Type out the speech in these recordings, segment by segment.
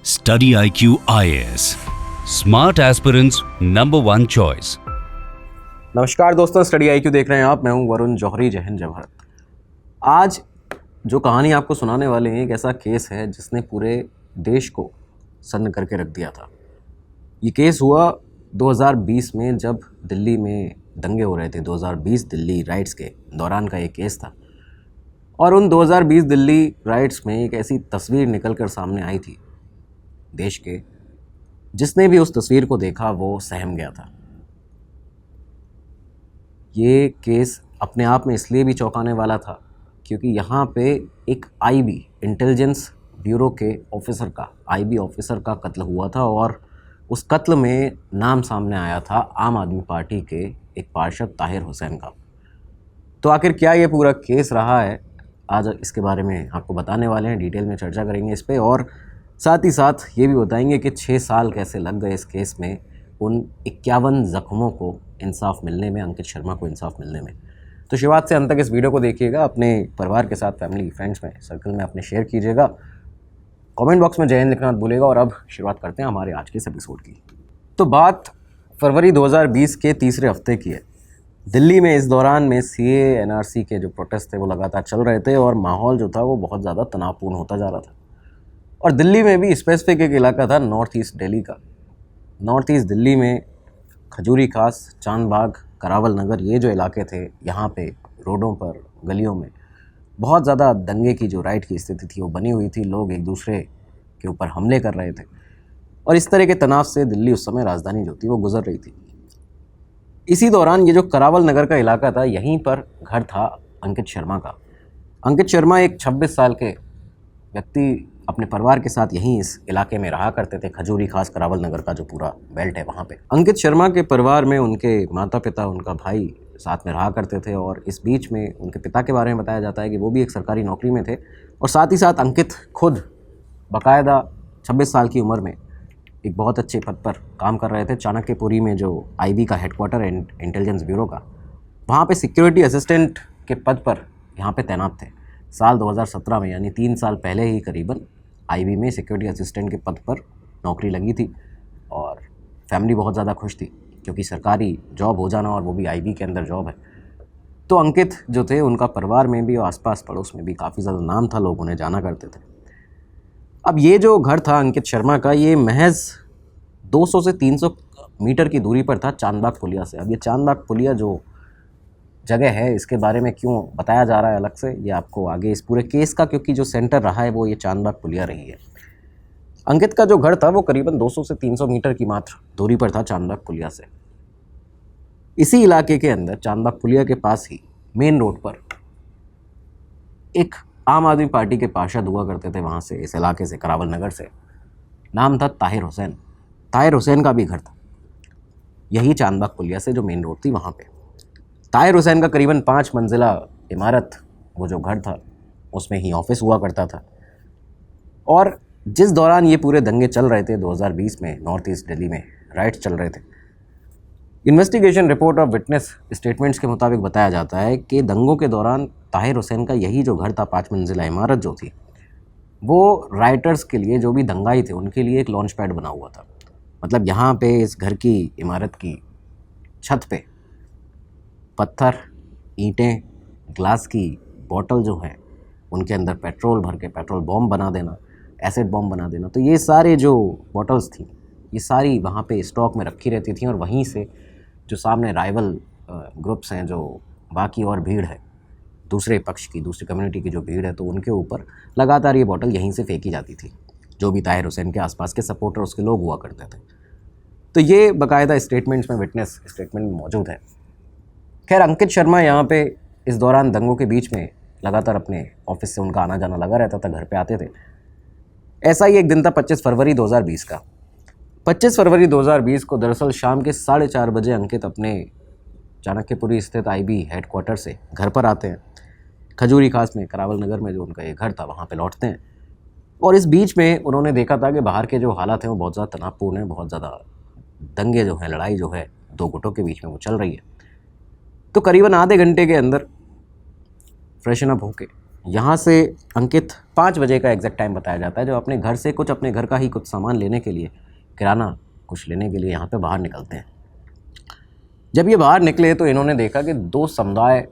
Study IQ IAS. Smart aspirants number one choice. नमस्कार दोस्तों, study IQ देख रहे हैं आप। मैं हूं वरुण जौहरी। जय हिंद जय भारत। आज जो कहानी आपको सुनाने वाले हैं एक ऐसा केस है जिसने पूरे देश को सन्न करके रख दिया था। ये केस हुआ 2020 में, जब दिल्ली में दंगे हो रहे थे। 2020 दिल्ली राइट्स के दौरान का ये केस था। और उन 2020 दिल्ली राइट्स में एक ऐसी तस्वीर निकल कर सामने आई थी देश के, जिसने भी उस तस्वीर को देखा वो सहम गया था। ये केस अपने आप में इसलिए भी चौंकाने वाला था क्योंकि यहाँ पे एक आईबी इंटेलिजेंस ब्यूरो के ऑफिसर का, आईबी ऑफिसर का कत्ल हुआ था। और उस कत्ल में नाम सामने आया था आम आदमी पार्टी के एक पार्षद ताहिर हुसैन का। तो आखिर क्या ये पूरा केस रहा है, आज इसके बारे में आपको बताने वाले हैं। डिटेल में चर्चा करेंगे इस पे, और साथ ही साथ ये भी बताएंगे कि 6 साल कैसे लग गए इस केस में उन 51 ज़ख्मों को इंसाफ मिलने में, अंकित शर्मा को इंसाफ मिलने में। तो शुरुआत से अंत तक इस वीडियो को देखिएगा। अपने परिवार के साथ, फैमिली फ्रेंड्स में, सर्कल में अपने शेयर कीजिएगा। कमेंट बॉक्स में जय हिंद लिखना मत भूलिएगा। और अब शुरुआत करते हैं हमारे आज के इस एपिसोड की। तो बात फरवरी 2020 के तीसरे हफ्ते की है। दिल्ली में इस दौरान में CAA NRC के जो प्रोटेस्ट थे वो लगातार चल रहे थे और माहौल जो था वो बहुत ज़्यादा तनावपूर्ण होता जा रहा था। और दिल्ली में भी स्पेसिफिक एक इलाका था नॉर्थ ईस्ट दिल्ली का। नॉर्थ ईस्ट दिल्ली में खजूरी खास, चांदबाग, करावल नगर, ये जो इलाके थे, यहाँ पे रोडों पर, गलियों में बहुत ज़्यादा दंगे की जो राइट की स्थिति थी वो बनी हुई थी। लोग एक दूसरे के ऊपर हमले कर रहे थे और इस तरह के तनाव से दिल्ली उस समय, राजधानी जो थी, वो गुजर रही थी। इसी दौरान ये जो करावल नगर का इलाका था, यहीं पर घर था अंकित शर्मा का। अंकित शर्मा एक 26 साल के व्यक्ति अपने परिवार के साथ यहीं इस इलाके में रहा करते थे। खजूरी खास, करावल नगर का जो पूरा बेल्ट है वहाँ पे अंकित शर्मा के परिवार में उनके माता पिता, उनका भाई साथ में रहा करते थे। और इस बीच में उनके पिता के बारे में बताया जाता है कि वो भी एक सरकारी नौकरी में थे। और साथ ही साथ अंकित खुद बाकायदा 26 साल की उम्र में एक बहुत अच्छे पद पर काम कर रहे थे। चाणक्यपुरी में जो IB का हेडक्वार्टर है इंटेलिजेंस ब्यूरो का, वहाँ पे सिक्योरिटी असिस्टेंट के पद पर यहाँ पे तैनात थे। साल 2017 में, यानी 3 साल पहले ही करीबन, IB में सिक्योरिटी असिस्टेंट के पद पर नौकरी लगी थी। और फैमिली बहुत ज़्यादा खुश थी क्योंकि सरकारी जॉब हो जाना, और वो भी IB के अंदर जॉब है। तो अंकित जो थे, उनका परिवार में भी और आसपास पड़ोस में भी काफ़ी ज़्यादा नाम था, लोग उन्हें जाना करते थे। अब ये जो घर था अंकित शर्मा का, ये महज 200 से 300 मीटर की दूरी पर था चांदबाग पुलिया से। अब ये चांदबाग पुलिया जो जगह है, इसके बारे में क्यों बताया जा रहा है अलग से, ये आपको आगे इस पूरे केस का, क्योंकि जो सेंटर रहा है वो ये चांदबाग पुलिया रही है। अंकित का जो घर था वो करीबन 200 से 300 मीटर की मात्र दूरी पर था चांदबाग पुलिया से। इसी इलाके के अंदर, चांदबाग पुलिया के पास ही मेन रोड पर, एक आम आदमी पार्टी के पार्षद हुआ करते थे वहाँ से, इस इलाके से, करावल नगर से। नाम था ताहिर हुसैन। ताहिर हुसैन का भी घर था यही चांदबाग पुलिया से, जो मेन रोड थी वहाँ पे। ताहिर हुसैन का करीबन 5 मंजिला इमारत, वो जो घर था, उसमें ही ऑफिस हुआ करता था। और जिस दौरान ये पूरे दंगे चल रहे थे 2020 में, नॉर्थ ईस्ट दिल्ली में राइट्स चल रहे थे, इन्वेस्टिगेशन रिपोर्ट और विटनेस स्टेटमेंट्स के मुताबिक बताया जाता है कि दंगों के दौरान ताहिर हुसैन का यही जो घर था, 5 मंजिला इमारत जो थी, वो राइटर्स के लिए, जो भी दंगाई थे, उनके लिए एक लॉन्च पैड बना हुआ था। मतलब यहाँ पे इस घर की इमारत की छत पे पत्थर, ईंटें, ग्लास की बोतल जो है, उनके अंदर पेट्रोल भर के पेट्रोल बॉम्ब बना देना, एसिड बॉम्ब बना देना। तो ये सारे जो बॉटल्स थी, ये सारी वहाँ पे स्टॉक में रखी रहती थी। और वहीं से जो सामने राइवल ग्रुप्स हैं, जो बाकी और भीड़ है, दूसरे पक्ष की, दूसरी कम्युनिटी की जो भीड़ है, तो उनके ऊपर लगातार ये बॉटल यहीं से फेंकी जाती थी। जो भी ताहिर हुसैन के आसपास के सपोर्टर, उसके लोग हुआ करते थे। तो ये बाकायदा स्टेटमेंट्स में, विटनेस स्टेटमेंट में मौजूद है। खैर, अंकित शर्मा यहाँ पे इस दौरान दंगों के बीच में लगातार अपने ऑफिस से उनका आना जाना लगा रहता था, घर पे आते थे। ऐसा ही एक दिन था 25 फरवरी 2020 का। 25 फरवरी 2020 को दरअसल शाम के 4:30 बजे अंकित अपने चाणक्यपुरी स्थित IB हेडक्वार्टर से घर पर आते हैं। खजूरी खास में, करावल नगर में जो उनका ये घर था, वहाँ पे लौटते हैं। और इस बीच में उन्होंने देखा था कि बाहर के जो हालात हैं वो बहुत ज़्यादा तनावपूर्ण हैं, बहुत ज़्यादा दंगे जो हैं, लड़ाई जो है 2 गुटों के बीच में, वो चल रही है। तो करीबन आधे घंटे के अंदर फ्रेशन अप होके यहाँ से अंकित 5 बजे का एग्जैक्ट टाइम बताया जाता है, जब अपने घर से अपने घर का ही कुछ सामान लेने के लिए, किराना कुछ लेने के लिए यहाँ पे बाहर निकलते हैं। जब ये बाहर निकले तो इन्होंने देखा कि 2 समुदाय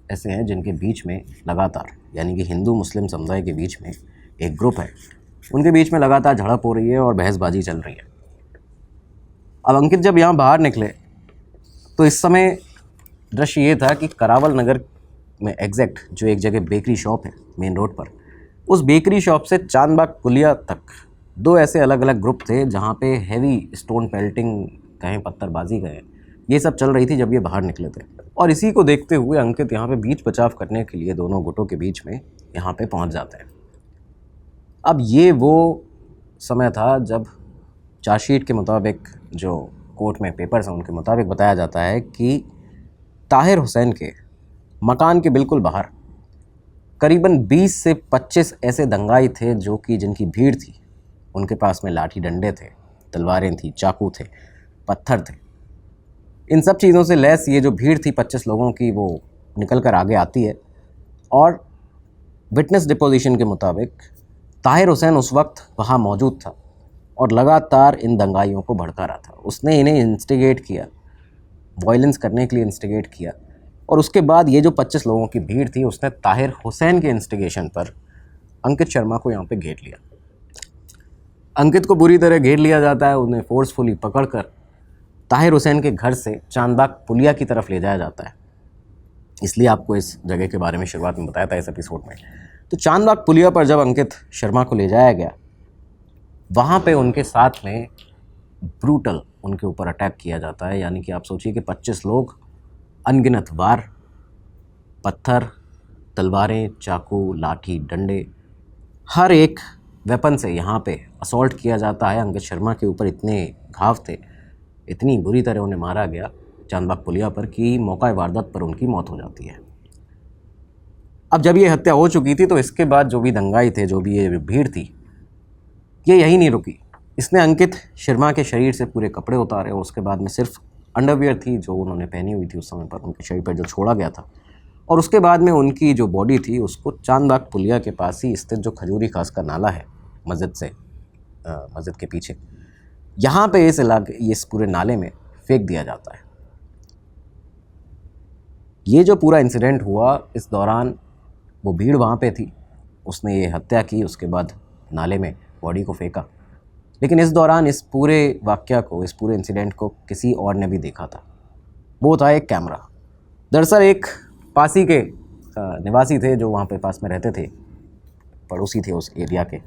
ऐसे हैं जिनके बीच में लगातार, यानी कि हिंदू मुस्लिम समुदाय के बीच में एक ग्रुप है, उनके बीच में लगातार झड़प हो रही है और बहसबाजी चल रही है। अब अंकित जब यहाँ बाहर निकले तो इस समय दृश्य ये था कि करावल नगर में एग्जैक्ट जो एक जगह बेकरी शॉप है मेन रोड पर, उस बेकरी शॉप से चांदबाग पुलिया तक 2 ऐसे अलग अलग ग्रुप थे जहाँ पे हैवी स्टोन पेल्टिंग कहें, पत्थरबाजी कहें, ये सब चल रही थी जब ये बाहर निकले थे। और इसी को देखते हुए अंकित यहाँ पे बीच बचाव करने के लिए दोनों गुटों के बीच में यहाँ पे पहुँच जाते हैं। अब ये वो समय था जब चार्जशीट के मुताबिक, जो कोर्ट में पेपर्स हैं उनके मुताबिक बताया जाता है कि ताहिर हुसैन के मकान के बिल्कुल बाहर करीबन 20 से 25 ऐसे दंगाई थे जो कि जिनकी भीड़ थी। उनके पास में लाठी डंडे थे, तलवारें थी, चाकू थे, पत्थर थे। इन सब चीज़ों से लैस ये जो भीड़ थी 25 लोगों की, वो निकल कर आगे आती है और विटनेस डिपोजिशन के मुताबिक ताहिर हुसैन उस वक्त वहाँ मौजूद था और लगातार इन दंगाइयों को भड़का रहा था। उसने इन्हें इंस्टिगेट किया, वायलेंस करने के लिए इंस्टिगेट किया। और उसके बाद ये जो 25 लोगों की भीड़ थी, उसने ताहिर हुसैन के इंस्टिगेशन पर अंकित शर्मा को यहाँ पे घेर लिया। अंकित को बुरी तरह घेर लिया जाता है, उन्हें फोर्सफुली पकड़कर ताहिर हुसैन के घर से चांदबाग पुलिया की तरफ ले जाया जाता है। इसलिए आपको इस जगह के बारे में शुरुआत में बताया था इस एपिसोड में। तो चांदबाग पुलिया पर जब अंकित शर्मा को ले जाया गया, वहाँ पे उनके साथ में ब्रूटल उनके ऊपर अटैक किया जाता है। यानी कि आप सोचिए कि 25 लोग, अनगिनत वार, पत्थर, तलवारें, चाकू, लाठी, डंडे, हर एक वेपन से यहाँ पे असॉल्ट किया जाता है। अंकित शर्मा के ऊपर इतने घाव थे, इतनी बुरी तरह उन्हें मारा गया चांदबाग पुलिया पर कि मौका वारदात पर उनकी मौत हो जाती है। अब जब ये हत्या हो चुकी थी तो इसके बाद जो भी दंगाई थे, जो भी ये भीड़ थी, ये यही नहीं रुकी। इसने अंकित शर्मा के शरीर से पूरे कपड़े उतारे और उसके बाद में सिर्फ अंडरवियर थी जो उन्होंने पहनी हुई थी उस समय पर, उनके शरीर पर जो छोड़ा गया था, और उसके बाद में उनकी जो बॉडी थी उसको चांदबाग पुलिया के पास ही स्थित जो खजूरी खास का नाला है मस्जिद से, मस्जिद के पीछे, यहाँ पे इस पूरे नाले में फेंक दिया जाता है। ये जो पूरा इंसिडेंट हुआ, इस दौरान वो भीड़ वहाँ पे थी, उसने ये हत्या की, उसके बाद नाले में बॉडी को फेंका। लेकिन इस दौरान इस पूरे वाक़या को, इस पूरे इंसिडेंट को किसी और ने भी देखा था। वो था एक कैमरा। दरअसल एक पासी के निवासी थे जो वहाँ पे पास में रहते थे, पड़ोसी थे, उस एरिया के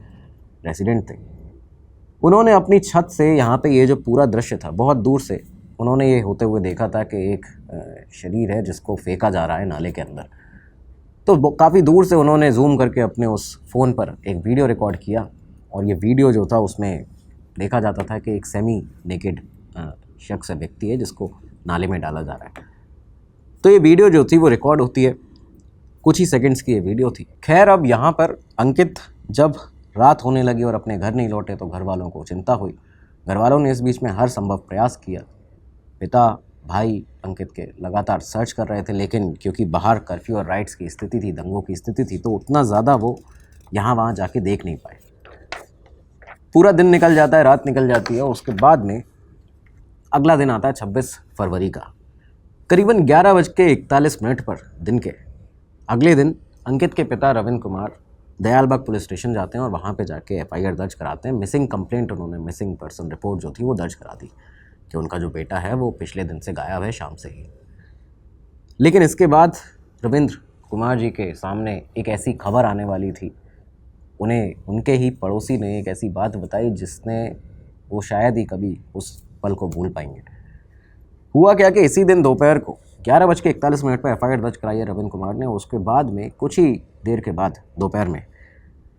रेसिडेंट थे। उन्होंने अपनी छत से यहाँ पे ये जो पूरा दृश्य था, बहुत दूर से उन्होंने ये होते हुए देखा था कि एक शरीर है जिसको फेंका जा रहा है नाले के अंदर। तो काफ़ी दूर से उन्होंने जूम करके अपने उस फ़ोन पर एक वीडियो रिकॉर्ड किया और ये वीडियो जो था उसमें देखा जाता था कि एक सेमी नेकेड शख्स, व्यक्ति है जिसको नाले में डाला जा रहा है। तो ये वीडियो जो थी वो रिकॉर्ड होती है, कुछ ही सेकंड्स की ये वीडियो थी। खैर, अब यहाँ पर अंकित जब रात होने लगी और अपने घर नहीं लौटे तो घर वालों को चिंता हुई। घर वालों ने इस बीच में हर संभव प्रयास किया। पिता, भाई अंकित के लगातार सर्च कर रहे थे, लेकिन क्योंकि बाहर कर्फ्यू और राइट्स की स्थिति थी, दंगों की स्थिति थी, तो उतना ज़्यादा वो यहाँ वहाँ जाके देख नहीं पाए। पूरा दिन निकल जाता है, रात निकल जाती है। उसके बाद में अगला दिन आता है 26 फरवरी का, करीबन 11:41 पर दिन के। अगले दिन अंकित के पिता रविंद्र कुमार दयालबाग पुलिस स्टेशन जाते हैं और वहाँ पे जाके FIR दर्ज कराते हैं। मिसिंग कंप्लेंट, उन्होंने मिसिंग पर्सन रिपोर्ट जो थी वो दर्ज करा दी कि उनका जो बेटा है वो पिछले दिन से गायब है, शाम से ही। लेकिन इसके बाद रविंद्र कुमार जी के सामने एक ऐसी खबर आने वाली थी, उन्हें उनके ही पड़ोसी ने एक ऐसी बात बताई जिसने वो शायद ही कभी उस पल को भूल पाएंगे। हुआ क्या कि इसी दिन दोपहर को 11:41 पर FIR दर्ज कराई है रविंद्र कुमार ने। उसके बाद में कुछ ही देर के बाद दोपहर में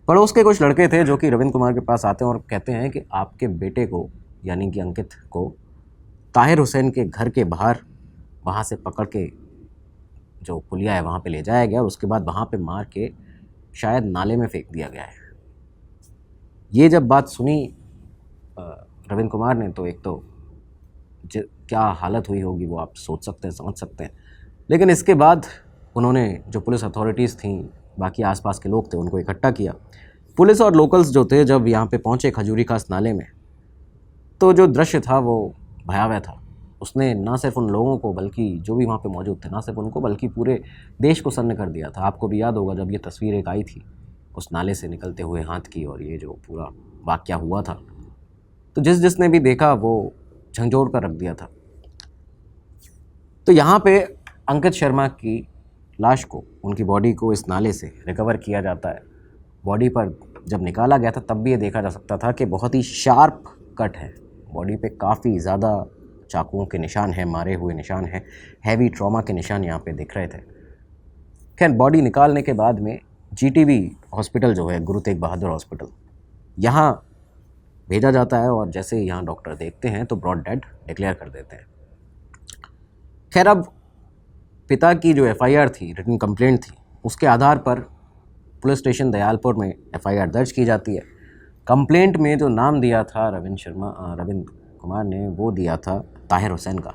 पड़ोस के कुछ लड़के थे जो कि रविंद्र कुमार के पास आते हैं और कहते हैं कि आपके बेटे को, यानी कि अंकित को, ताहिर हुसैन के घर के बाहर वहाँ से पकड़ के जो पुलिया है वहाँ पे ले जाया गया और उसके बाद वहाँ पे मार के शायद नाले में फेंक दिया गया है। ये जब बात सुनी रविंद्र कुमार ने, तो एक तो क्या हालत हुई होगी वो आप सोच सकते हैं, समझ सकते हैं। लेकिन इसके बाद उन्होंने, जो पुलिस अथॉरिटीज़ थी, बाकी आसपास के लोग थे उनको इकट्ठा किया। पुलिस और लोकल्स जो थे जब यहाँ पे पहुँचे खजूरी खास नाले में, तो जो दृश्य था वो भयावह था। उसने ना सिर्फ उन लोगों को बल्कि जो भी वहाँ पे मौजूद थे, ना सिर्फ उनको बल्कि पूरे देश को सन्न कर दिया था। आपको भी याद होगा जब ये तस्वीर एक आई थी उस नाले से निकलते हुए हाथ की, और ये जो पूरा वाक़या हुआ था, तो जिसने भी देखा वो झंझोड़ कर रख दिया था। तो यहाँ पे अंकित शर्मा की लाश को, उनकी बॉडी को इस नाले से रिकवर किया जाता है। बॉडी पर जब निकाला गया था तब भी ये देखा जा सकता था कि बहुत ही शार्प कट है, बॉडी पे काफ़ी ज़्यादा चाकुओं के निशान हैं, मारे हुए निशान हैं, हैवी ट्रॉमा के निशान यहाँ पे दिख रहे थे। खैर बॉडी निकालने के बाद में जीटीबी हॉस्पिटल जो है, गुरु तेग बहादुर हॉस्पिटल, यहाँ भेजा जाता है और जैसे ही यहाँ डॉक्टर देखते हैं तो ब्रॉड डेड डिक्लेयर कर देते हैं। खैर अब पिता की जो एफआईआर थी, रिटन कंप्लेंट थी, उसके आधार पर पुलिस स्टेशन दयालपुर में एफआईआर दर्ज की जाती है। कंप्लेंट में जो नाम दिया था रविंद्र कुमार ने, वो दिया था ताहिर हुसैन का।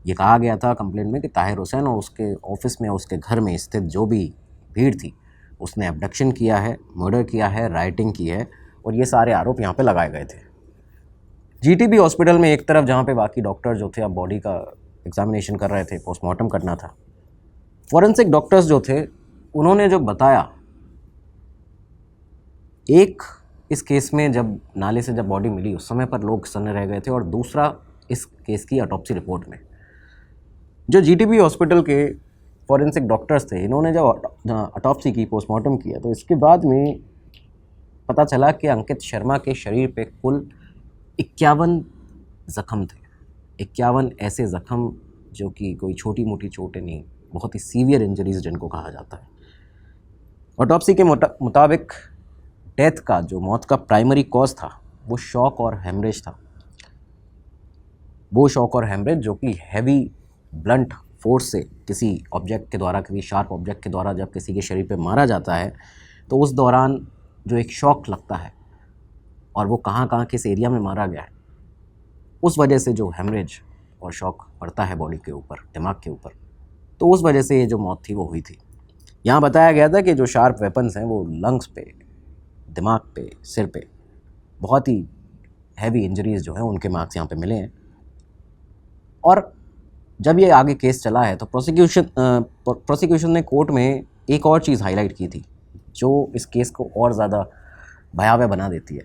ये कहा गया था कंप्लेंट में कि ताहिर हुसैन और उसके ऑफिस में, उसके घर में स्थित जो भी भीड़ थी, उसने अबडक्शन किया है, मर्डर किया है, राइटिंग की है, और ये सारे आरोप यहाँ पे लगाए गए थे। जीटीबी हॉस्पिटल में एक तरफ जहाँ पे बाकी डॉक्टर जो थे अब बॉडी का एग्जामिनेशन कर रहे थे, पोस्टमार्टम करना था, फॉरेंसिक डॉक्टर्स जो थे उन्होंने जो बताया, एक इस केस में जब नाले से जब बॉडी मिली उस समय पर लोग सन्न रह गए थे, और दूसरा इस केस की ऑटोप्सी रिपोर्ट में जो जीटीबी हॉस्पिटल के फॉरेंसिक डॉक्टर्स थे, इन्होंने जब ऑटोप्सी की, पोस्टमार्टम किया, तो इसके बाद में पता चला कि अंकित शर्मा के शरीर पे कुल 51 ज़ख्म थे। 51 ऐसे ज़ख्म जो कि कोई छोटी मोटी चोटें नहीं, बहुत ही सीवियर इंजरीज जिनको कहा जाता है। ऑटोप्सी के मुताबिक डेथ का, जो मौत का प्राइमरी कॉज था, वो शॉक और हेमरेज था। वो शॉक और हेमरेज जो कि हैवी ब्लंट फोर्स से किसी ऑब्जेक्ट के द्वारा, किसी शार्प ऑब्जेक्ट के द्वारा जब किसी के शरीर पे मारा जाता है तो उस दौरान जो एक शॉक लगता है, और वो कहाँ किस एरिया में मारा गया है, उस वजह से जो हेमरेज और शॉक पड़ता है बॉडी के ऊपर, दिमाग के ऊपर, तो उस वजह से ये जो मौत थी वो हुई थी। यहाँ बताया गया था कि जो शार्प वेपन्स हैं वो लंग्स पे, दिमाग पे, सिर पे, बहुत ही हैवी इंजरीज जो हैं उनके मार्क्स यहाँ पे मिले हैं। और जब ये आगे केस चला है तो प्रोसिक्यूशन ने कोर्ट में एक और चीज़ हाईलाइट की थी जो इस केस को और ज़्यादा भयावह बना देती है।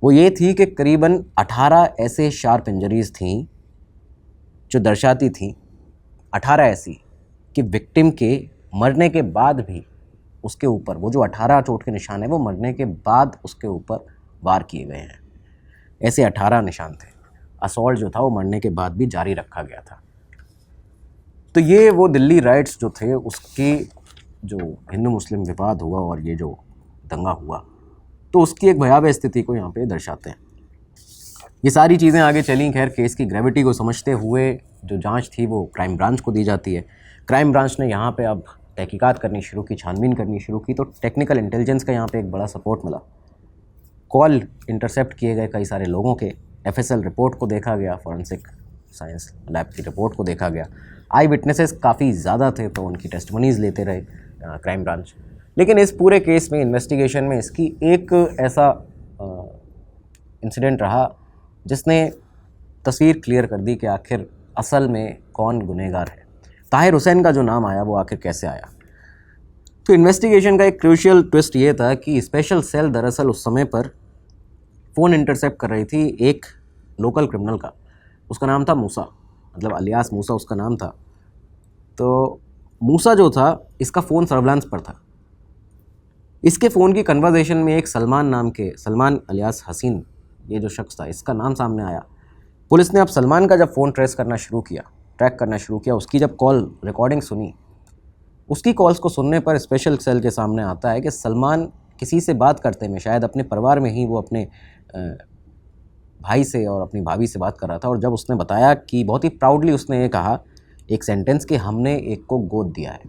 वो ये थी कि करीबन 18 ऐसे शार्प इंजरीज़ थीं जो दर्शाती थीं, 18 ऐसी कि विक्टिम के मरने के बाद भी उसके ऊपर, वो जो 18 चोट के निशान है वो मरने के बाद उसके ऊपर वार किए गए हैं। ऐसे 18 निशान थे। असॉल्ट जो था वो मरने के बाद भी जारी रखा गया था। तो ये वो दिल्ली राइट्स जो थे, उसकी जो हिंदू मुस्लिम विवाद हुआ और ये जो दंगा हुआ, तो उसकी एक भयावह स्थिति को यहाँ पे दर्शाते हैं। ये सारी चीज़ें आगे चली। खैर केस की ग्रेविटी को समझते हुए जो जांच थी वो क्राइम ब्रांच को दी जाती है। क्राइम ब्रांच ने यहाँ पे अब तहकीकात करनी शुरू की, छानबीन करनी शुरू की। तो टेक्निकल इंटेलिजेंस का यहाँ पे एक बड़ा सपोर्ट मिला। कॉल इंटरसेप्ट किए गए कई सारे लोगों के, एफएसएल रिपोर्ट को देखा गया, फॉरेंसिक साइंस लैब की रिपोर्ट को देखा गया। आई विटनेसेस काफ़ी ज़्यादा थे तो उनकी टेस्टिमनीज़ लेते रहे क्राइम ब्रांच। लेकिन इस पूरे केस में, इन्वेस्टिगेशन में, इसकी एक ऐसा इंसिडेंट रहा जिसने तस्वीर क्लियर कर दी कि आखिर असल में कौन गुनहगार है। ताहिर हुसैन का जो नाम आया वो आखिर कैसे आया। तो इन्वेस्टिगेशन का एक क्रूशियल ट्विस्ट ये था कि स्पेशल सेल दरअसल उस समय पर फ़ोन इंटरसेप्ट कर रही थी एक लोकल क्रिमिनल का। उसका नाम था मूसा, मतलब अलियास मूसा उसका नाम था। तो मूसा जो था, इसका फ़ोन सर्विलांस पर था। इसके फ़ोन की कन्वर्सेशन में एक सलमान अलियास हसीन, ये जो शख्स था, इसका नाम सामने आया। पुलिस ने अब सलमान का जब फ़ोन ट्रेक करना शुरू किया, उसकी जब कॉल रिकॉर्डिंग सुनी, उसकी कॉल्स को सुनने पर स्पेशल सेल के सामने आता है कि सलमान किसी से बात करते में, शायद अपने परिवार में ही वो अपने भाई से और अपनी भाभी से बात कर रहा था। और जब उसने बताया कि बहुत ही प्राउडली उसने ये कहा एक सेंटेंस कि हमने एक को गोद दिया है,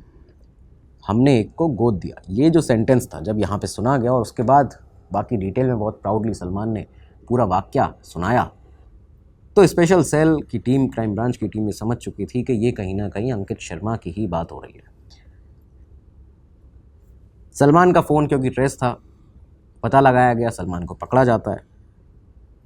हमने एक को गोद दिया। ये जो सेंटेंस था जब यहाँ पे सुना गया और उसके बाद बाकी डिटेल में बहुत प्राउडली सलमान ने पूरा वाक़या सुनाया, तो स्पेशल सेल की टीम, क्राइम ब्रांच की टीम ये समझ चुकी थी कि ये कहीं ना कहीं अंकित शर्मा की ही बात हो रही है। सलमान का फ़ोन क्योंकि ट्रेस था, पता लगाया गया, सलमान को पकड़ा जाता है।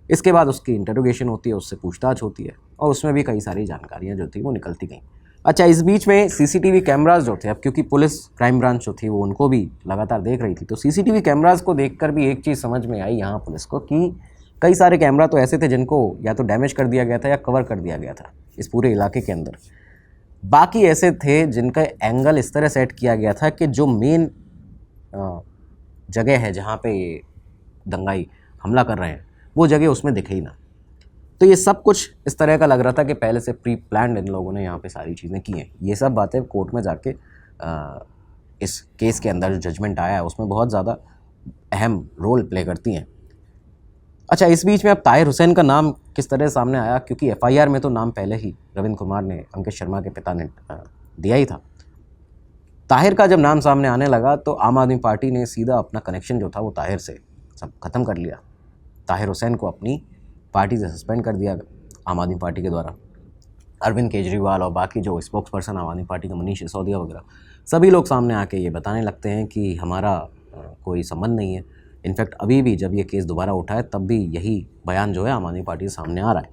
इसके बाद उसकी इंटरोगेशन होती है, उससे पूछताछ होती है और उसमें भी कई सारी जानकारियाँ जो थी वो निकलती गई। अच्छा, इस बीच में सीसीटीवी कैमरास जो थे, अब क्योंकि पुलिस क्राइम ब्रांच जो थी वो उनको भी लगातार देख रही थी, तो सीसीटीवी कैमरास को देखकर भी एक चीज़ समझ में आई यहाँ पुलिस को कि कई सारे कैमरा तो ऐसे थे जिनको या तो डैमेज कर दिया गया था या कवर कर दिया गया था इस पूरे इलाके के अंदर। बाकी ऐसे थे जिनका एंगल इस तरह सेट किया गया था कि जो मेन जगह है जहाँ पे ये दंगाई हमला कर रहे हैं वो जगह उसमें दिखे ही ना। तो ये सब कुछ इस तरह का लग रहा था कि पहले से प्री प्लान्ड इन लोगों ने यहाँ पे सारी चीज़ें की हैं। ये सब बातें कोर्ट में जाके इस केस के अंदर जो जजमेंट आया है उसमें बहुत ज़्यादा अहम रोल प्ले करती हैं। अच्छा, इस बीच में अब ताहिर हुसैन का नाम किस तरह सामने आया, क्योंकि एफआईआर में तो नाम पहले ही रविंद्र कुमार ने, अंकित शर्मा के पिता ने दिया ही था। ताहिर का जब नाम सामने आने लगा तो आम आदमी पार्टी ने सीधा अपना कनेक्शन जो था वो ताहिर से सब ख़त्म कर लिया। ताहिर हुसैन को अपनी पार्टी से सस्पेंड कर दिया आम आदमी पार्टी के द्वारा। अरविंद केजरीवाल और बाकी जो स्पोक्स पर्सन आम आदमी पार्टी के मनीष सिसोदिया वगैरह सभी लोग सामने आके ये बताने लगते हैं कि हमारा कोई संबंध नहीं है। इनफैक्ट अभी भी जब ये केस दोबारा उठा है तब भी यही बयान जो है आम आदमी पार्टी से सामने आ रहा है।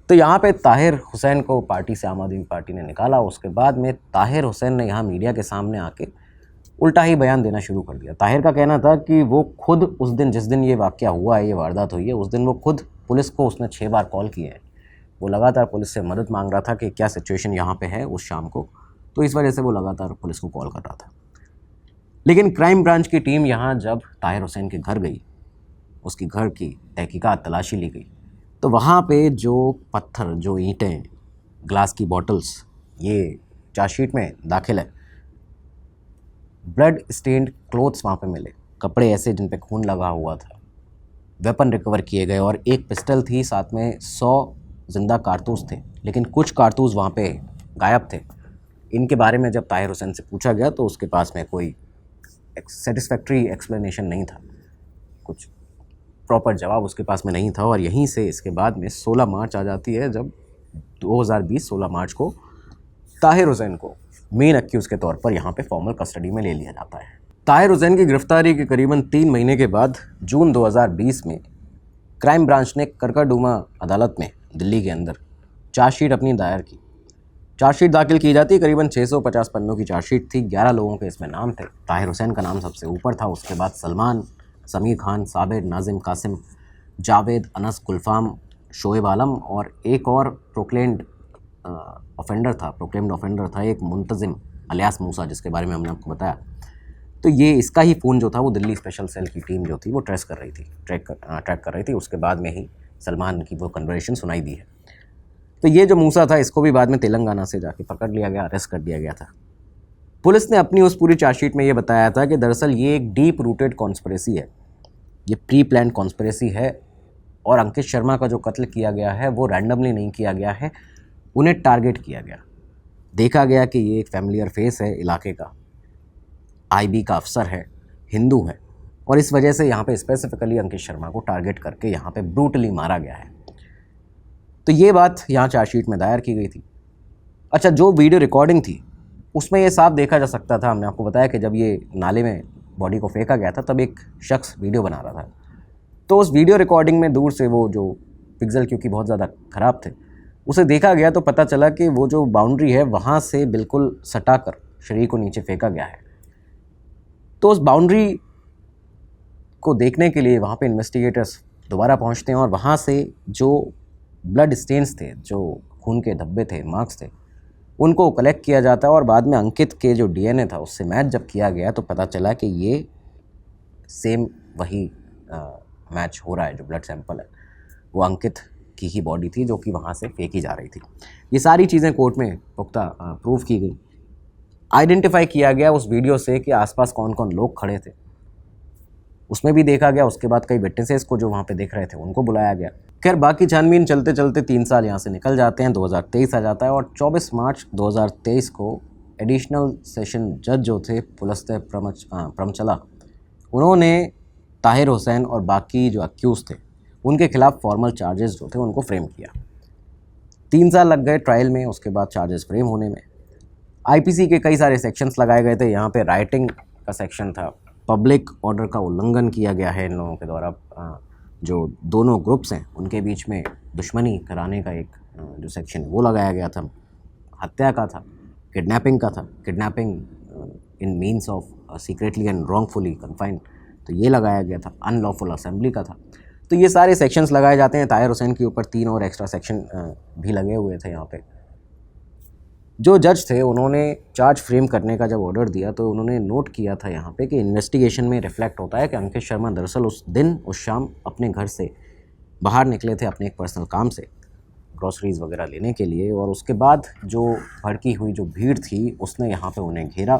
तो यहाँ पे ताहिर हुसैन को पार्टी से आम आदमी पार्टी ने निकाला। उसके बाद में ताहिर हुसैन ने यहाँ मीडिया के सामने आके उल्टा ही बयान देना शुरू कर दिया। ताहिर का कहना था कि वो खुद उस दिन, जिस दिन ये वाक़या हुआ है, ये वारदात हुई है, उस दिन वो खुद पुलिस को उसने 6 बार कॉल किए हैं। वो लगातार पुलिस से मदद मांग रहा था कि क्या सिचुएशन यहाँ पे है उस शाम को, तो इस वजह से वो लगातार पुलिस को कॉल कर रहा था। लेकिन क्राइम ब्रांच की टीम यहाँ जब ताहिर हुसैन के घर गई, उसकी घर की तहकीकात तलाशी ली गई, तो वहाँ पे जो पत्थर, जो ईंटें, ग्लास की बॉटल्स, ये चार्जशीट में दाखिल है। ब्लड स्टेन्ड क्लोथ्स वहाँ पे मिले, कपड़े ऐसे जिन पे खून लगा हुआ था, वेपन रिकवर किए गए और एक पिस्टल थी, साथ में 100 जिंदा कारतूस थे, लेकिन कुछ कारतूस वहाँ पे गायब थे। इनके बारे में जब ताहिर हुसैन से पूछा गया तो उसके पास में कोई सेटिस्फैक्ट्री एक्सप्लेनेशन नहीं था, कुछ प्रॉपर जवाब उसके पास में नहीं था। और यहीं से इसके बाद में 16 मार्च आ जाती है, जब 2020 16 मार्च को ताहिर हुसैन को मेन एक्यूज़ के तौर पर यहाँ पे फॉर्मल कस्टडी में ले लिया जाता है। ताहिर हुसैन की गिरफ्तारी के करीबन 3 महीने के बाद जून 2020 में क्राइम ब्रांच ने करकरडूमा अदालत में दिल्ली के अंदर चार्जशीट अपनी दायर की। चार्जशीट दाखिल की जाती, करीबन 650 पन्नों की चार्जशीट थी। 11 लोगों के इसमें नाम थे। ताहिर हुसैन का नाम सबसे ऊपर था, उसके बाद सलमान, समीर खान, साबिर, नाजिम, कासिम, जावेद, अनस, गुलफाम, शोएब आलम और एक और प्रोक्लेम्ड ऑफेंडर था एक मुंतजिम अलियास मूसा, जिसके बारे में हमने आपको बताया। तो ये इसका ही फ़ोन जो था वो दिल्ली स्पेशल सेल की टीम जो थी वो ट्रैक कर रही थी। उसके बाद में ही सलमान की वो कन्वर्सेशन सुनाई दी है। तो ये जो मूसा था, इसको भी बाद में तेलंगाना से जाके पकड़ लिया गया, अरेस्ट कर दिया गया था। पुलिस ने अपनी उस पूरी चार्जशीट में ये बताया था कि दरअसल ये एक डीप रूटेड कॉन्स्पिरेसी है, ये प्री प्लान कॉन्स्पिरेसी है और अंकित शर्मा का जो कत्ल किया गया है वो रैंडमली नहीं किया गया है, उन्हें टारगेट किया गया। देखा गया कि ये एक फैमिलियर फेस है इलाके का, आईबी का अफसर है, हिंदू है, और इस वजह से यहाँ पे स्पेसिफिकली अंकित शर्मा को टारगेट करके यहाँ पे ब्रूटली मारा गया है। तो ये बात यहाँ चार्जशीट में दायर की गई थी। अच्छा, जो वीडियो रिकॉर्डिंग थी उसमें ये साफ देखा जा सकता था, हमने आपको बताया कि जब ये नाले में बॉडी को फेंका गया था तब एक शख्स वीडियो बना रहा था। तो उस वीडियो रिकॉर्डिंग में दूर से वो जो पिक्सल क्योंकि बहुत ज़्यादा ख़राब थे, उसे देखा गया तो पता चला कि वो जो बाउंड्री है वहाँ से बिल्कुल सटाकर शरीर को नीचे फेंका गया है। तो उस बाउंड्री को देखने के लिए वहाँ पे इन्वेस्टिगेटर्स दोबारा पहुँचते हैं और वहाँ से जो ब्लड स्टेन्स थे, जो खून के धब्बे थे, मार्क्स थे, उनको कलेक्ट किया जाता है और बाद में अंकित के जो डीएनए था उससे मैच जब किया गया तो पता चला कि ये सेम वही मैच हो रहा है, जो ब्लड सैंपल है वो अंकित की ही बॉडी थी जो कि वहाँ से फेंकी जा रही थी। ये सारी चीज़ें कोर्ट में पुख्ता प्रूव की गई। आइडेंटिफाई किया गया उस वीडियो से कि आसपास कौन कौन लोग खड़े थे, उसमें भी देखा गया। उसके बाद कई विटनेसेस को जो वहाँ पे देख रहे थे उनको बुलाया गया। खैर, बाकी छानबीन चलते चलते 3 साल यहाँ से निकल जाते हैं, 2023 आ जाता है और 24 मार्च 2023 को एडिशनल सेशन जज जो थे पुलस्त्य प्रमचला, उन्होंने ताहिर हुसैन और बाकी जो अक्यूज़ थे उनके खिलाफ फॉर्मल चार्जेस जो थे उनको फ्रेम किया। 3 साल लग गए ट्रायल में, उसके बाद चार्जेस फ्रेम होने में। आईपीसी के कई सारे सेक्शंस लगाए गए थे। यहाँ पे राइटिंग का सेक्शन था, पब्लिक ऑर्डर का उल्लंघन किया गया है इन लोगों के द्वारा, जो दोनों ग्रुप्स हैं उनके बीच में दुश्मनी कराने का एक जो सेक्शन वो लगाया गया था, हत्या का था, किडनैपिंग का था, kidnapping in means of secretly and wrongfully confined, तो ये लगाया गया था, अनलॉफुल असेंबली का था। तो ये सारे सेक्शंस लगाए जाते हैं। ताहिर हुसैन के ऊपर 3 और एक्स्ट्रा सेक्शन भी लगे हुए थे यहाँ पे। जो जज थे उन्होंने चार्ज फ्रेम करने का जब ऑर्डर दिया तो उन्होंने नोट किया था यहाँ पे कि इन्वेस्टिगेशन में रिफ्लेक्ट होता है कि अंकित शर्मा दरअसल उस शाम अपने घर से बाहर निकले थे अपने एक पर्सनल काम से, ग्रॉसरीज़ वगैरह लेने के लिए, और उसके बाद जो भड़की हुई जो भीड़ थी उसने यहाँ पे उन्हें घेरा,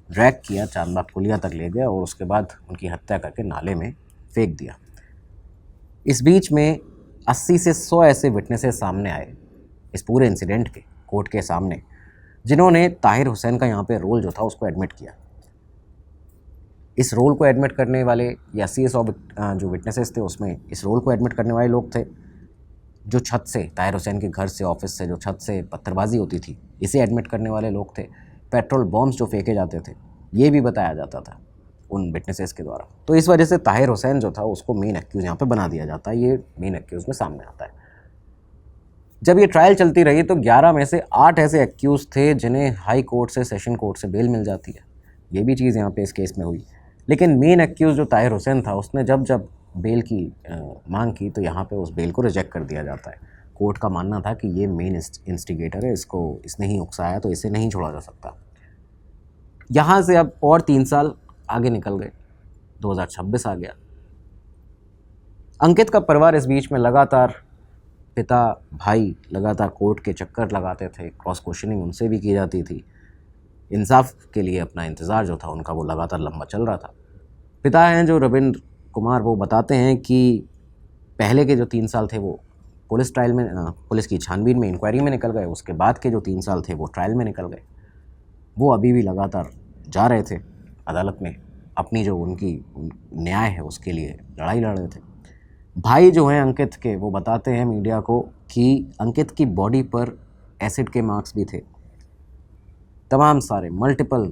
ड्रैग किया, चांदबाग पुलिया तक ले गया और उसके बाद उनकी हत्या करके नाले में फेंक दिया। इस बीच में 80 से 100 ऐसे विटनेसेस सामने आए इस पूरे इंसिडेंट के कोर्ट के सामने, जिन्होंने ताहिर हुसैन का यहाँ पे रोल जो था उसको एडमिट किया। इस रोल को एडमिट करने वाले या 80 से 100 जो विटनेसेस थे उसमें इस रोल को एडमिट करने वाले लोग थे जो छत से, ताहिर हुसैन के घर से, ऑफिस से जो छत से पत्थरबाजी होती थी, इसे एडमिट करने वाले लोग थे। पेट्रोल बॉम्ब्स जो फेंके जाते थे ये भी बताया जाता था उन विटनेसेस के द्वारा। तो इस वजह से ताहिर हुसैन जो था उसको मेन एक्यूज़ यहाँ पे बना दिया जाता है, ये मेन एक्यूज़ में सामने आता है। जब ये ट्रायल चलती रही तो 11 में से 8 ऐसे एक्यूज़ थे जिन्हें हाई कोर्ट से, सेशन कोर्ट से बेल मिल जाती है। ये भी चीज़ यहाँ पे इस केस में हुई। लेकिन मेन एक्यूज़ जो ताहिर हुसैन था उसने जब जब बेल की मांग की तो यहाँ पे उस बेल को रिजेक्ट कर दिया जाता है। कोर्ट का मानना था कि ये मेन इंस्टिगेटर है, इसने ही उकसाया, तो इसे नहीं छोड़ा जा सकता। यहाँ से अब और 3 साल आगे निकल गए, 2026 आ गया। अंकित का परिवार इस बीच में लगातार, पिता भाई लगातार कोर्ट के चक्कर लगाते थे, क्रॉस क्वेश्चनिंग उनसे भी की जाती थी, इंसाफ के लिए अपना इंतज़ार जो था उनका वो लगातार लंबा चल रहा था। पिता हैं जो रविंद्र कुमार, वो बताते हैं कि पहले के जो 3 साल थे वो पुलिस ट्रायल में, पुलिस की छानबीन में, इंक्वायरी में निकल गए। उसके बाद के जो 3 साल थे वो ट्रायल में निकल गए। वो अभी भी लगातार जा रहे थे अदालत में, अपनी जो उनकी न्याय है उसके लिए लड़ाई लड़ रहे थे। भाई जो हैं अंकित के, वो बताते हैं मीडिया को कि अंकित की बॉडी पर एसिड के मार्क्स भी थे, तमाम सारे मल्टीपल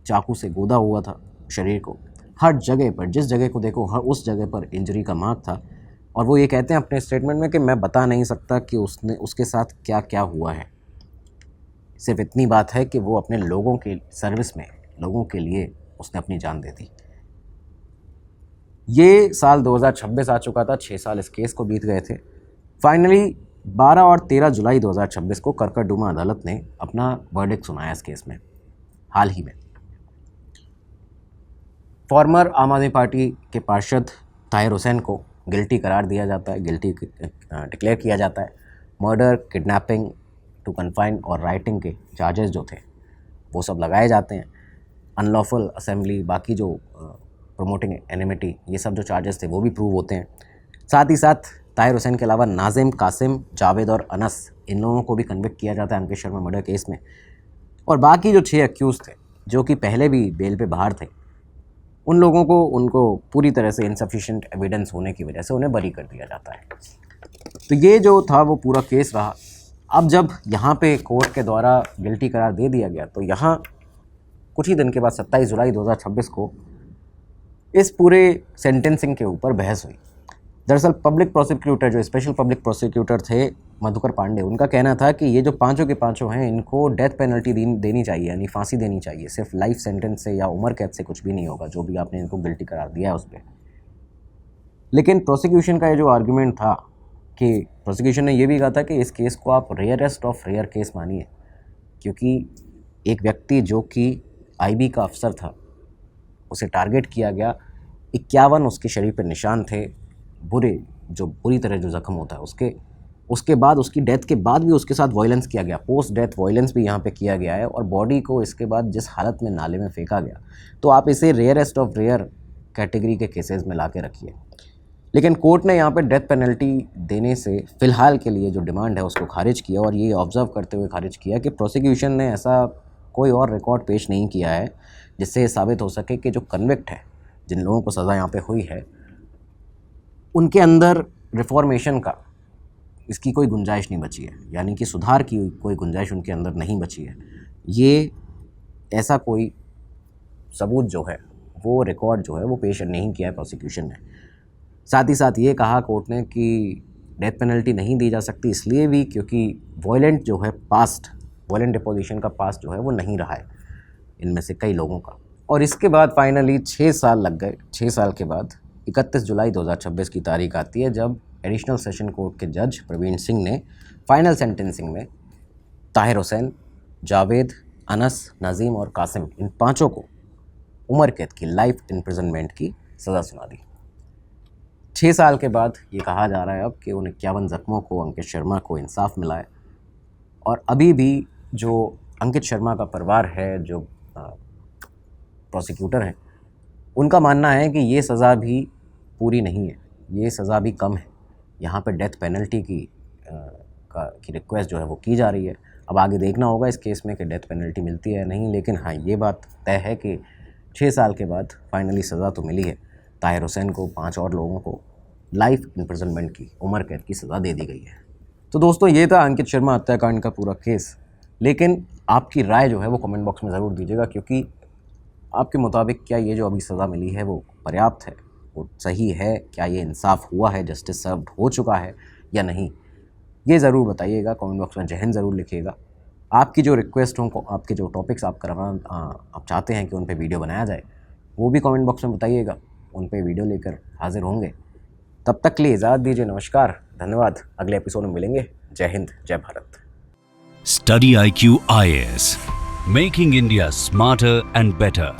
चाकू से गोदा हुआ था शरीर को, हर जगह पर, जिस जगह को देखो हर उस जगह पर इंजरी का मार्क था। और वो ये कहते हैं अपने स्टेटमेंट में कि मैं बता नहीं सकता कि उसके साथ क्या क्या हुआ है, सिर्फ इतनी बात है कि वो अपने लोगों के सर्विस में, लोगों के लिए उसने अपनी जान दे दी। ये साल 2026 आ चुका था, 6 साल इस केस को बीत गए थे। फाइनली 12 और 13 जुलाई 2026 को करकटडुमा अदालत ने अपना वर्डिक्ट सुनाया इस केस में। हाल ही में फॉर्मर आम आदमी पार्टी के पार्षद ताहिर हुसैन को गिल्टी करार दिया जाता है, गिल्टी डिक्लेयर किया जाता है। मर्डर, किडनैपिंग टू कन्फाइन और राइटिंग के चार्जेस जो थे वो सब लगाए जाते हैं। अनलॉफुल असेंबली, बाकी जो प्रमोटिंग एनिमिटी, ये सब जो चार्जेस थे वो भी प्रूव होते हैं। साथ ही साथ ताहिर हुसैन के अलावा नाजिम, कासिम, जावेद और अनस, इन लोगों को भी कन्विक्ट किया जाता है अंकित शर्मा मर्डर केस में। और बाकी जो 6 एक्यूज़ थे जो कि पहले भी बेल पे बाहर थे, उन लोगों को, उनको पूरी तरह से इनसफिशिएंट एविडेंस होने की वजह से उन्हें बरी कर दिया जाता है। तो ये जो था वो पूरा केस रहा। अब जब यहाँ पे कोर्ट के द्वारा गिल्टी करार दे दिया गया तो यहाँ कुछ ही दिन के बाद 27 जुलाई 2026 को इस पूरे सेंटेंसिंग के ऊपर बहस हुई। दरअसल पब्लिक प्रोसिक्यूटर, जो स्पेशल पब्लिक प्रोसिक्यूटर थे मधुकर पांडे, उनका कहना था कि ये जो पांचों के पांचों हैं इनको डेथ पेनल्टी देनी चाहिए, यानी फांसी देनी चाहिए। सिर्फ लाइफ सेंटेंस से या उम्र कैद से कुछ भी नहीं होगा, जो भी आपने इनको गिल्टी करार दिया है उस पर। लेकिन प्रोसिक्यूशन का ये जो आर्गूमेंट था कि प्रोसिक्यूशन ने ये भी कहा था कि इस केस को आप रेयरेस्ट ऑफ रेयर केस मानिए, क्योंकि एक व्यक्ति जो कि आईबी का अफसर था उसे टारगेट किया गया, 51 उसके शरीर पर निशान थे, बुरी तरह जो ज़ख्म होता है उसके बाद, उसकी डेथ के बाद भी उसके साथ वायलेंस किया गया, पोस्ट डेथ वायलेंस भी यहाँ पे किया गया है, और बॉडी को इसके बाद जिस हालत में नाले में फेंका गया, तो आप इसे रेयरेस्ट ऑफ रेयर कैटेगरी के केसेस में ला के रखिए। लेकिन कोर्ट ने यहाँ पे डेथ पेनल्टी देने से फ़िलहाल के लिए जो डिमांड है उसको खारिज किया, और ये ऑब्ज़र्व करते हुए खारिज किया कि प्रोसिक्यूशन ने ऐसा कोई और रिकॉर्ड पेश नहीं किया है जिससे ये साबित हो सके कि जो कन्विक्ट है, जिन लोगों को सज़ा यहाँ पे हुई है, उनके अंदर रिफॉर्मेशन का, इसकी कोई गुंजाइश नहीं बची है, यानी कि सुधार की कोई गुंजाइश उनके अंदर नहीं बची है। ये ऐसा कोई सबूत जो है वो रिकॉर्ड जो है वो पेश नहीं किया है प्रोसिक्यूशन ने। साथ ही साथ ये कहा कोर्ट ने कि डेथ पेनल्टी नहीं दी जा सकती इसलिए भी क्योंकि वायलेंट जो है पास्ट, वायलेंट डिपोजिशन का पास्ट जो है वो नहीं रहा है इनमें से कई लोगों का। और इसके बाद फाइनली 6 साल लग गए। 6 साल के बाद 31 जुलाई 2026 की तारीख आती है जब एडिशनल सेशन कोर्ट के जज प्रवीण सिंह ने फाइनल सेंटेंसिंग में ताहिर हुसैन, जावेद, अनस, नज़ीम और कासिम इन पांचों को उम्र कैद की लाइफ इम्प्रिजनमेंट की सज़ा सुना दी। 6 साल के बाद ये कहा जा रहा है अब कि उन 51 ज़ख्मों को अंकित शर्मा को इंसाफ मिला है। और अभी भी जो अंकित शर्मा का परिवार है, जो प्रोसिक्यूटर हैं, उनका मानना है कि ये सज़ा भी पूरी नहीं है, ये सज़ा भी कम है। यहाँ पे डेथ पेनल्टी की रिक्वेस्ट जो है वो की जा रही है। अब आगे देखना होगा इस केस में कि डेथ पेनल्टी मिलती है नहीं, लेकिन हाँ ये बात तय है कि 6 साल के बाद फाइनली सज़ा तो मिली है। ताहिर हुसैन को, 5 और लोगों को लाइफ इम्प्रिजनमेंट की, उम्र कैद की सज़ा दे दी गई है। तो दोस्तों ये था अंकित शर्मा हत्याकांड का पूरा केस। लेकिन आपकी राय जो है वो कमेंट बॉक्स में ज़रूर दीजिएगा, क्योंकि आपके मुताबिक क्या ये जो अभी सज़ा मिली है वो पर्याप्त है, वो सही है, क्या ये इंसाफ हुआ है, जस्टिस सर्व्ड हो चुका है या नहीं, ये ज़रूर बताइएगा। कमेंट बॉक्स में जहन ज़रूर लिखिएगा। आपकी जो रिक्वेस्ट हो, आपके जो टॉपिक्स आप चाहते हैं कि उन पे वीडियो बनाया जाए, वो भी कमेंट बॉक्स में बताइएगा, उन पे वीडियो लेकर हाजिर होंगे। तब तक के लिए इजाज़त दीजिए। नमस्कार, धन्यवाद। अगले एपिसोड में मिलेंगे। जय हिंद, जय Bharat. Study IQ IAS, making India smarter and better.